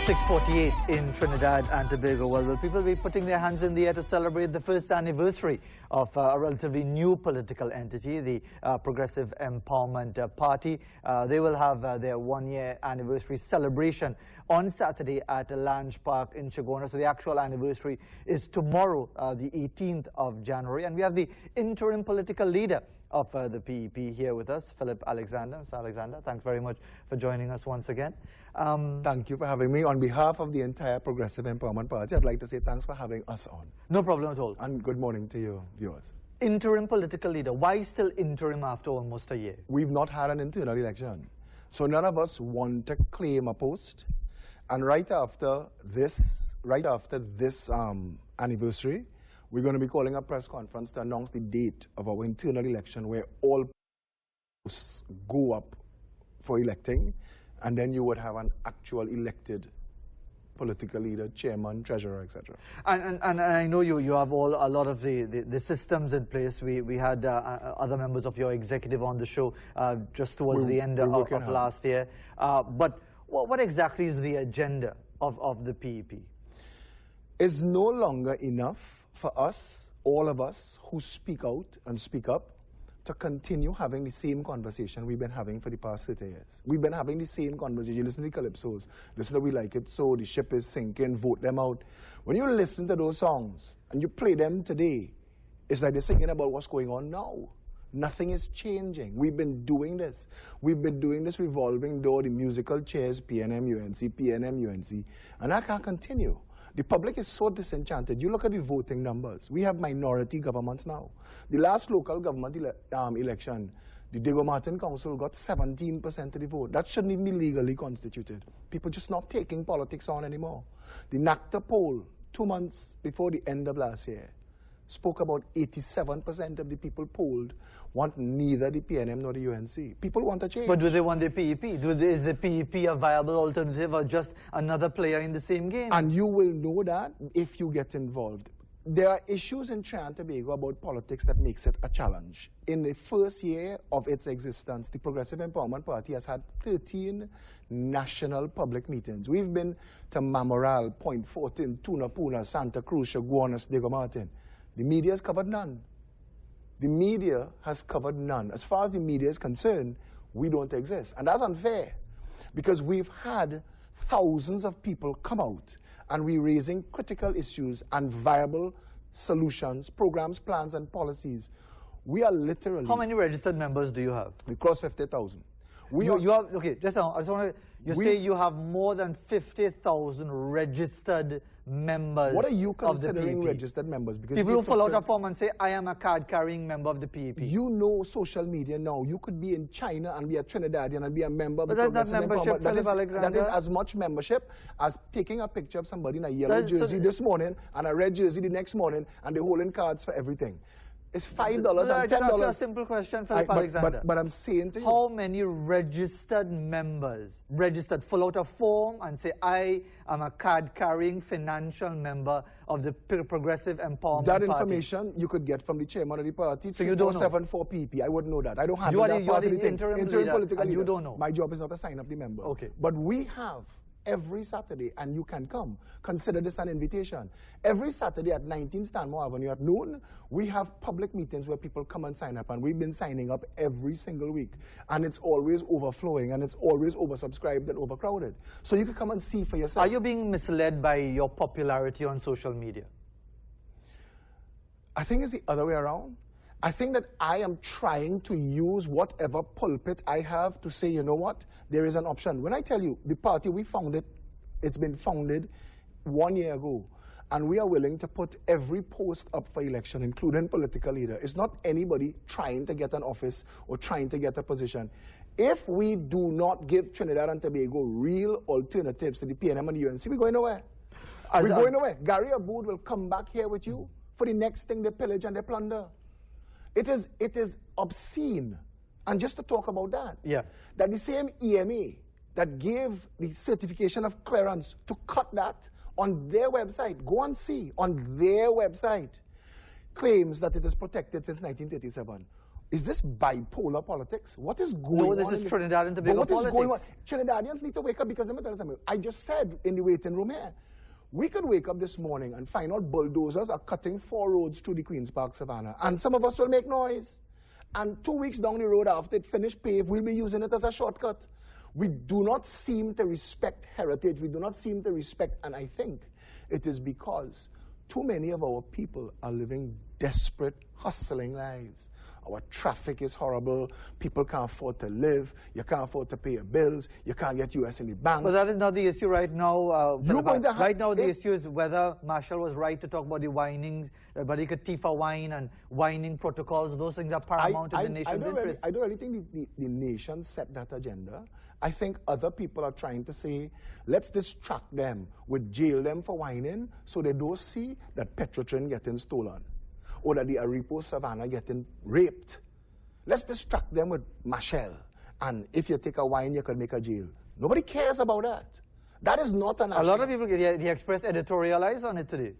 6:48 in Trinidad and Tobago. Well, will people be putting their hands in the air to celebrate the first anniversary of a relatively new political entity, the Progressive Empowerment Party? They will have their one-year anniversary celebration on Saturday at Lange Park in Chagona. So the actual anniversary is tomorrow, the 18th of January. And we have the interim political leader of the PEP here with us, Phillip Alexander. Mr. Alexander, thanks very much for joining us once again. Thank you for having me. On behalf of the entire Progressive Empowerment Party, I'd like to say thanks for having us on. No problem at all. And good morning to your viewers. Interim political leader. Why still interim after almost a year? We've not had an internal election. So none of us want to claim a post. And right after this anniversary, we're going to be calling a press conference to announce the date of our internal election where all posts go up for electing, and then you would have an actual elected political leader, chairman, treasurer, etc. And I know you have a lot of the systems in place. We had other members of your executive on the show just towards the end of last year. But what exactly is the agenda of the PEP? It's no longer enough for us, all of us who speak out and speak up, to continue having the same conversation we've been having for the past 30 years. We've been having the same conversation. Listen to the calypsos. Listen to We Like It So, The Ship Is Sinking, Vote Them Out. When you listen to those songs and you play them today, it's like they're singing about what's going on now. Nothing is changing. We've been doing this. We've been doing this revolving door, the musical chairs, PNM, UNC, PNM, UNC, and I can't continue. The public is so disenchanted. You look at the voting numbers. We have minority governments now. The last local government election, the Diego Martin Council got 17% of the vote. That shouldn't even be legally constituted. People just not taking politics on anymore. The NACTA poll, 2 months before the end of last year, spoke about 87% of the people polled want neither the PNM nor the UNC. People want a change. But do they want the PEP? Is the PEP a viable alternative or just another player in the same game? And you will know that if you get involved. There are issues in Trinidad and Tobago about politics that makes it a challenge. In the first year of its existence, the Progressive Empowerment Party has had 13 national public meetings. We've been to Mamoral, Point Fortin, Tunapuna, Santa Cruz, Chaguanas, Diego Martin. The media has covered none. The media has covered none. As far as the media is concerned, we don't exist. And that's unfair, because we've had thousands of people come out and we're raising critical issues and viable solutions, programs, plans, and policies. We are literally... How many registered members do you have? We crossed 50,000. You have, okay, I just want to, you say you have more than 50,000 registered members. What are you considering registered members? Because people who fill out a form and say, I am a card-carrying member of the PEP. You know social media now. You could be in China and be a Trinidadian and be a member of the Progressive Empowerment. Phillip Alexander. That is as much membership as taking a picture of somebody in a yellow jersey this morning and a red jersey the next morning, and they're holding cards for everything. It's $5 and $10. I just ask you a simple question, Phillip Alexander. But I'm saying to you, how many registered members, fill out a form and say, I am a card-carrying financial member of the Progressive Empowerment Party? That information you could get from the chairman of the party. So you don't know? 3474 PP. I wouldn't know that. I don't have that part of the thing. Interim political leader. You don't know? My job is not to sign up the members. Okay. But we have every Saturday, and you can come. Consider this an invitation. Every Saturday at 19 Stanmore Avenue at noon, we have public meetings where people come and sign up, and we've been signing up every single week. And it's always overflowing, and it's always oversubscribed and overcrowded. So you can come and see for yourself. Are you being misled by your popularity on social media? I think it's the other way around. I think that I am trying to use whatever pulpit I have to say, you know what, there is an option. When I tell you, the party, we founded, it's been founded 1 year ago, and we are willing to put every post up for election, including political leader. It's not anybody trying to get an office or trying to get a position. If we do not give Trinidad and Tobago real alternatives to the PNM and the UNC, we're going nowhere. We're going nowhere. Gary Aboud will come back here with you for the next thing they pillage and they plunder. It is obscene. And just to talk about that, that the same EMA that gave the certification of clearance to cut that on their website, go and see, on their website, claims that it is protected since 1937. Is this bipolar politics? What is going on? No, this is Trinidad and Tobago what politics. Is going on? Trinidadians need to wake up, because let me tell you something. I just said in the waiting room here, we could wake up this morning and find out bulldozers are cutting 4 roads through the Queen's Park Savannah, and some of us will make noise. And 2 weeks down the road after it finished paved, we'll be using it as a shortcut. We do not seem to respect heritage. We do not seem to respect, and I think it is because too many of our people are living desperate, hustling lives. Our traffic is horrible. People can't afford to live. You can't afford to pay your bills. You can't get US in the bank. But that is not the issue right now. Right now, the issue is whether Marshall was right to talk about the whining, but he could Tifa wine and whining protocols. Those things are paramount in the nation's interest. I don't really think the nation set that agenda. I think other people are trying to say, let's distract them, with jail them for whining, so they don't see that Petrotrin getting stolen, or that the Aripo Savannah getting raped. Let's distract them with Marshall. And if you take a wine, you can make a jail. Nobody cares about that. That is not an... A lot of people, the Express editorialized on it today.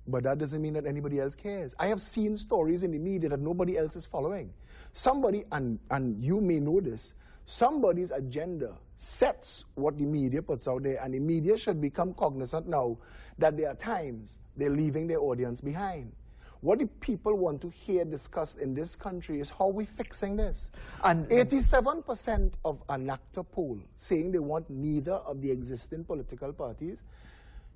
But that doesn't mean that anybody else cares. I have seen stories in the media that nobody else is following. Somebody, and you may know this, somebody's agenda sets what the media puts out there, and the media should become cognizant now that there are times they're leaving their audience behind. What the people want to hear discussed in this country is how we're fixing this. And 87% of an NACTA poll saying they want neither of the existing political parties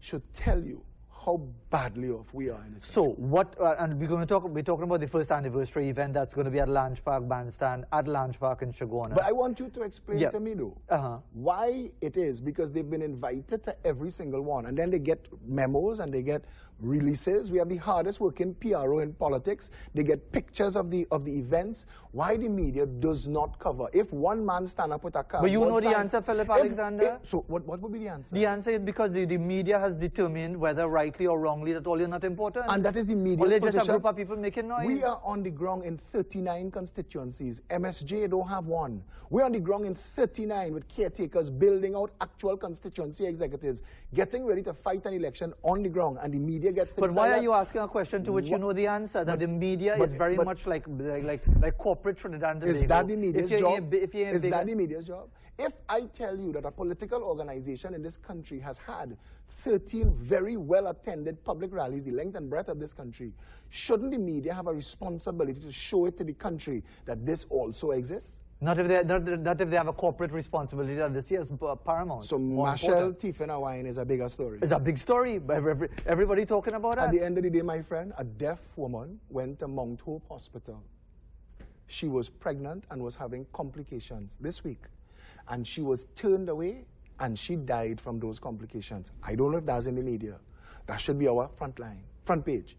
should tell you how badly off we are in this country. So what, and we're talking about the first anniversary event that's going to be at Lange Park Bandstand, at Lange Park in Shagona. But I want you to explain to me though, why it is, because they've been invited to every single one, and then they get memos and they get releases. We have the hardest working PRO in politics. They get pictures of the events. Why the media does not cover? If one man stand up with a card, but you know the answer, Phillip Alexander? So what would be the answer? The answer is because the media has determined, whether rightly or wrongly, that all is not important. And that is the media's position. Just a group of people making noise. We are on the ground in 39 constituencies. MSJ don't have one. We're on the ground in 39 with caretakers building out actual constituency executives, getting ready to fight an election on the ground, and the media gets to But why are you asking a question to which you know the answer? That the media is very much like corporate Trinidad and Tobago. Is that the media's job? Is that the media's job? If I tell you that a political organization in this country has had 13 very well-attended public rallies, the length and breadth of this country, shouldn't the media have a responsibility to show it to the country that this also exists? Not if they have a corporate responsibility that this year is paramount. So Marshall Tiffin wine is a bigger story. It's a big story. Everybody talking about that. At the end of the day, my friend, a deaf woman went to Mount Hope Hospital. She was pregnant and was having complications this week. And she was turned away, and she died from those complications. I don't know if that's in the media. That should be our front page.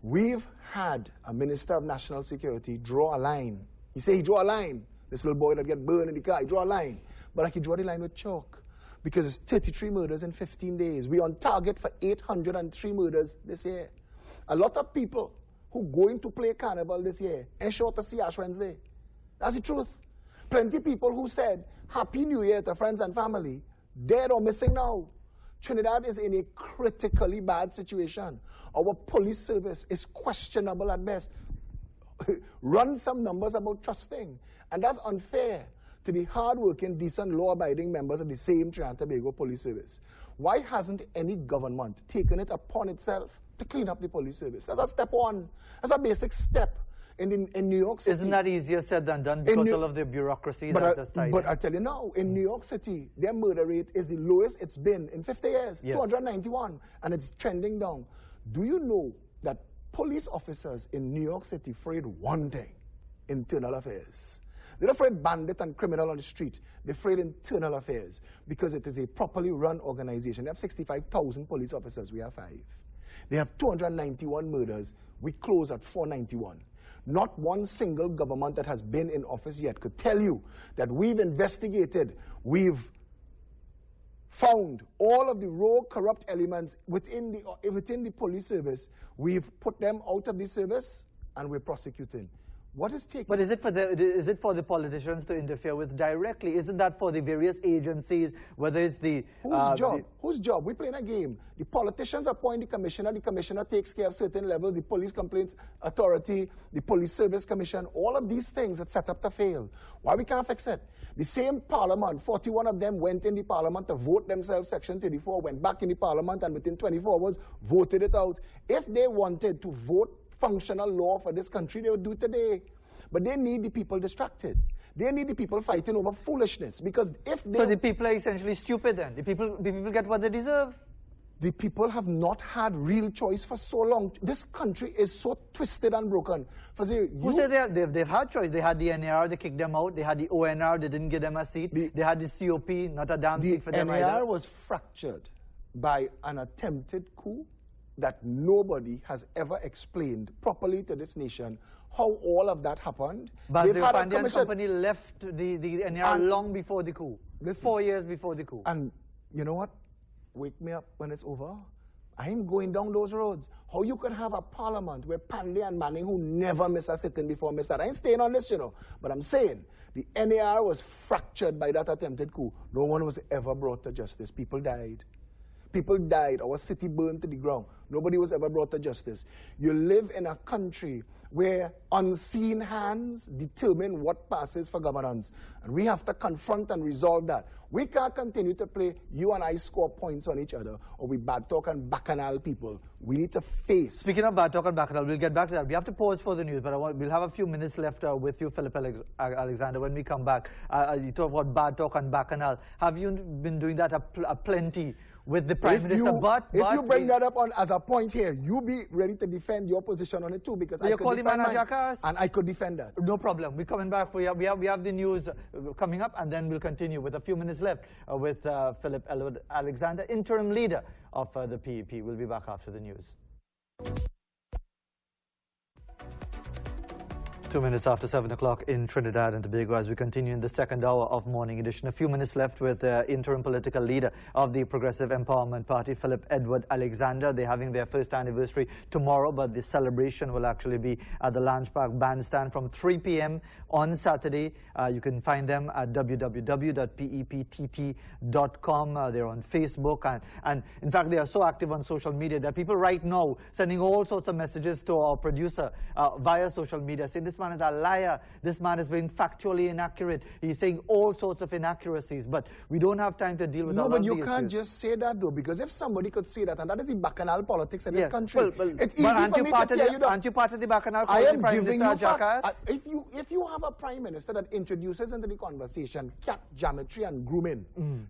We've had a Minister of National Security draw a line. He said he draw a line. This little boy that get burned in the car, he draw a line. But like he draw the line with chalk, because it's 33 murders in 15 days. We're on target for 803 murders this year. A lot of people who going to play carnival this year ain't sure to see Ash Wednesday. That's the truth. Plenty of people who said Happy New Year to friends and family, dead or missing now. Trinidad is in a critically bad situation. Our police service is questionable at best. Run some numbers about trusting. And that's unfair to the hard-working, decent, law-abiding members of the same Trinidad and Tobago Police Service. Why hasn't any government taken it upon itself to clean up the police service? That's a step one. That's a basic step. In New York City... Isn't that easier said than done because of the bureaucracy that's tied in? But I tell you now, in New York City, their murder rate is the lowest it's been in 50 years, yes. 291, and it's trending down. Do you know that police officers in New York City afraid one thing, internal affairs? They're afraid bandit and criminal on the street. They're afraid internal affairs because it is a properly run organization. They have 65,000 police officers. We have 5. They have 291 murders. We close at 491. Not one single government that has been in office yet could tell you that we've investigated, we've found all of the rogue, corrupt elements within the police service. We've put them out of the service and we're prosecuting. What is taking? But is it for the politicians to interfere with directly? Isn't that for the various agencies, whether it's the... Whose job? We're playing a game. The politicians appoint the commissioner takes care of certain levels, the police complaints authority, the police service commission, all of these things that set up to fail. Why we can't fix it? The same parliament, 41 of them went in the parliament to vote themselves Section 34, went back in the parliament and within 24 hours voted it out. If they wanted to vote functional law for this country, they would do it today. But they need the people distracted. They need the people fighting over foolishness. Because if they... So the people are essentially stupid then? The people get what they deserve? The people have not had real choice for so long. This country is so twisted and broken. Who said they've had choice? They had the NAR, they kicked them out. They had the ONR, they didn't give them a seat. They had the COP, not a damn seat for them either. The NAR was fractured by an attempted coup that nobody has ever explained properly to this nation how all of that happened. But the Pandian company left the NAR long before the coup. 4 years before the coup. And you know what? Wake me up when it's over. I ain't going down those roads. How you could have a parliament where Pandey and Manning, who never miss a sitting before, miss that. I ain't staying on this, you know. But I'm saying the NAR was fractured by that attempted coup. No one was ever brought to justice. People died. People died. Our city burned to the ground. Nobody was ever brought to justice. You live in a country where unseen hands determine what passes for governance. And we have to confront and resolve that. We can't continue to play you and I score points on each other, or we bad talk and bacchanal people. We need to face. Speaking of bad talk and bacchanal, we'll get back to that. We have to pause for the news, but we'll have a few minutes left with you, Phillip Alexander, when we come back. You talk about bad talk and bacchanal. Have you been doing that a plenty with the Prime Minister? If you bring that up as a point here, you be ready to defend your position on it too, because I could defend mine, and I could defend that. No problem. We're coming back. We have the news coming up, and then we'll continue with a few minutes left with Phillip Alexander, interim leader of the PEP. We'll be back after the news. 2 minutes after 7 o'clock in Trinidad and Tobago as we continue in the second hour of Morning Edition. A few minutes left with interim political leader of the Progressive Empowerment Party, Phillip Edward Alexander. They're having their first anniversary tomorrow, but the celebration will actually be at the Lounge Park Bandstand from 3 p.m. on Saturday. You can find them at www.peptt.com. They're on Facebook, and in fact, they are so active on social media that people right now sending all sorts of messages to our producer via social media saying, this man is a liar, this man is being factually inaccurate, he's saying all sorts of inaccuracies, but we don't have time to deal with all of these issues. No, but you can't just say that though, because if somebody could say that, and that is the bacchanal politics in this country, it's easy for me to tell you that. Aren't you part of the bacchanal politics, Prime Minister jackass? If you have a Prime Minister that introduces into the conversation cat geometry and grooming,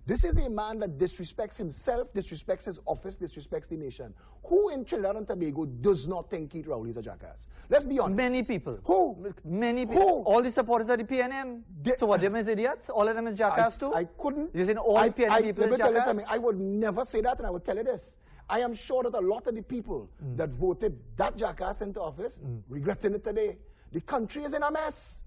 this is a man that disrespects himself, disrespects his office, disrespects the nation. Who in Trinidad and Tobago does not think Keith Rowley is a jackass? Let's be honest. Many people. Who? Many people. All the supporters of the PNM. So what, them is idiots? All of them is jackass too? I couldn't. You're saying all PNM people is jackass? I would never say that, and I would tell you this. I am sure that a lot of the people that voted that jackass into office regretting it today. The country is in a mess.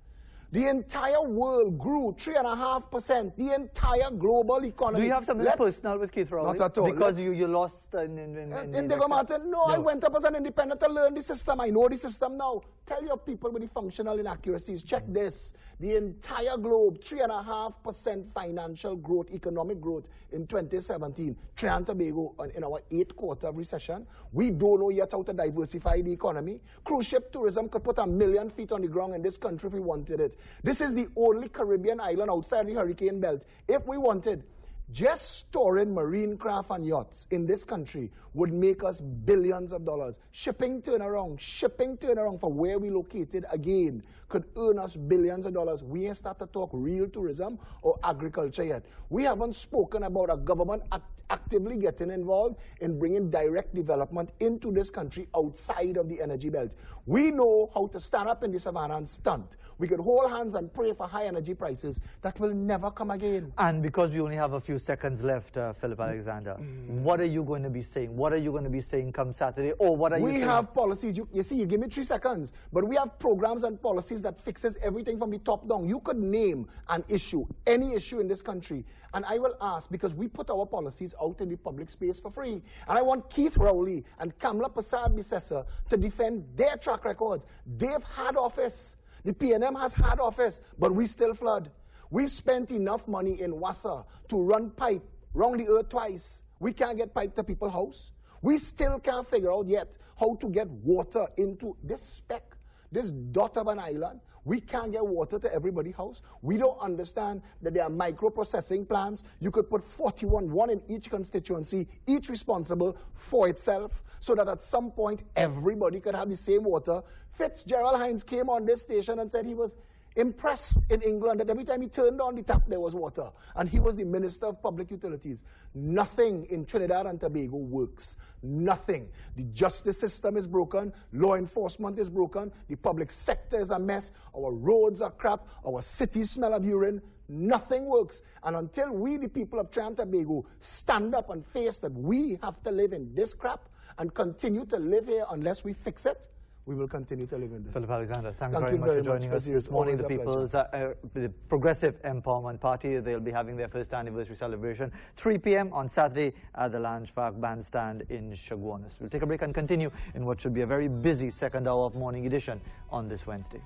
The entire world grew 3.5%. The entire global economy. Do you have something personal with Keith Rowley? Not at all. because you lost in Diego Martin? No, I went up as an independent to learn the system. I know the system now. Tell your people with the functional inaccuracies. Check this. The entire globe, 3.5% financial growth, economic growth in 2017. Trinidad and Tobago in our 8th quarter of recession. We don't know yet how to diversify the economy. Cruise ship tourism could put 1 million feet on the ground in this country if we wanted it. This is the only Caribbean island outside the hurricane belt. If we wanted, just storing marine craft and yachts in this country would make us billions of dollars. Shipping turnaround for where we located again could earn us billions of dollars. We ain't start to talk real tourism or agriculture yet. We haven't spoken about a government actively getting involved in bringing direct development into this country outside of the energy belt. We know how to stand up in the savannah and stunt. We could hold hands and pray for high energy prices that will never come again. And because we only have a few seconds left, Phillip Alexander, what are you going to be saying? What are you going to be saying come Saturday? Or what are you saying? We have policies. You see, you give me 3 seconds, but we have programs and policies that fixes everything from the top down. You could name an issue, any issue in this country, and I will ask, because we put our policies out in the public space for free. And I want Keith Rowley and Kamla Prasad Bissessar to defend their track records. They've had office. The PNM has had office, but we still flood. We've spent enough money in Wassa to run pipe round the earth twice. We can't get pipe to people's house. We still can't figure out yet how to get water into this speck, this dot of an island. We can't get water to everybody's house. We don't understand that there are microprocessing plants. You could put 41, one in each constituency, each responsible for itself, so that at some point everybody could have the same water. Fitzgerald Hines came on this station and said he was impressed in England that every time he turned on the tap there was water, and he was the Minister of Public Utilities. Nothing in Trinidad and Tobago works. Nothing. The justice system is broken, law enforcement is broken, the public sector is a mess, our roads are crap, our cities smell of urine. Nothing works. And until we, the people of Trinidad and Tobago, stand up and face that we have to live in this crap and continue to live here unless we fix it, we will continue to live in this. Phillip Alexander, thank you very much for joining us this morning. The Progressive Empowerment Party, they'll be having their first anniversary celebration, 3 p.m. on Saturday at the Lounge Park Bandstand in Chaguanas. We'll take a break and continue in what should be a very busy second hour of morning edition on this Wednesday.